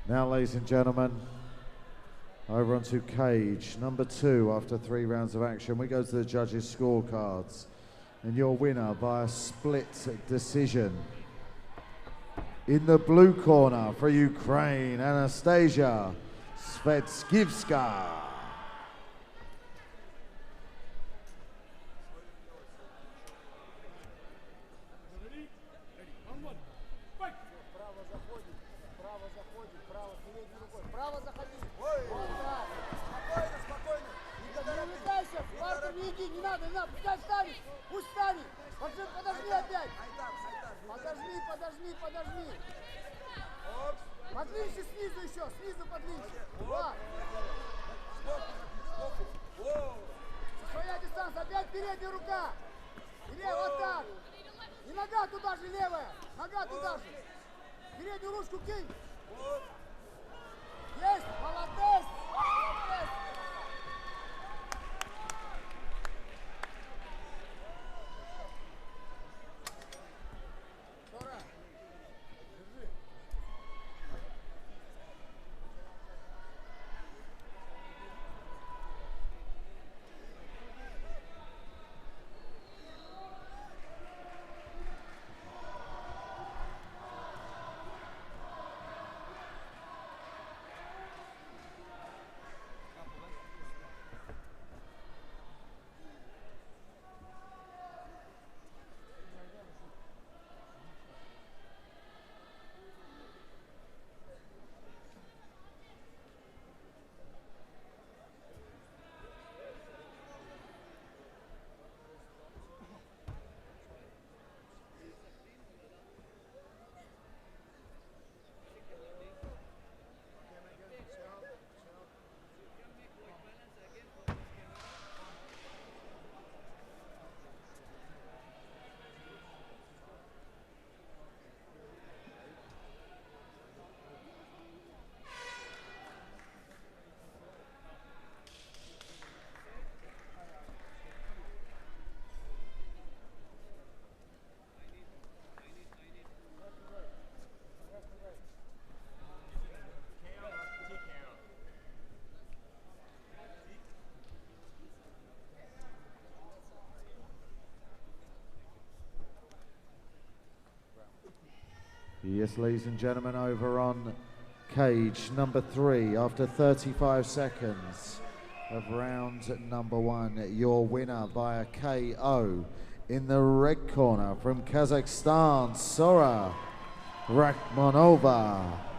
Now, ladies and gentlemen, over onto cage number 2 after 3 rounds of action. We go to the judges' scorecards. And your winner by a split decision. In the blue corner for Ukraine, Anastasia Svetskivska. Не надо, пускай встанет, пусть встанет. Подожди опять. Подожди. Подвинься снизу еще, снизу подвинься. Вот. Своя дистанция, опять передняя рука. И левая, вот так. И нога туда же, левая. Нога туда же. Переднюю ручку кинь. Есть, молодец. Yes, ladies and gentlemen, over on cage number 3 after 35 seconds of round number 1. Your winner by a KO in the red corner from Kazakhstan, Sora Rakhmonova.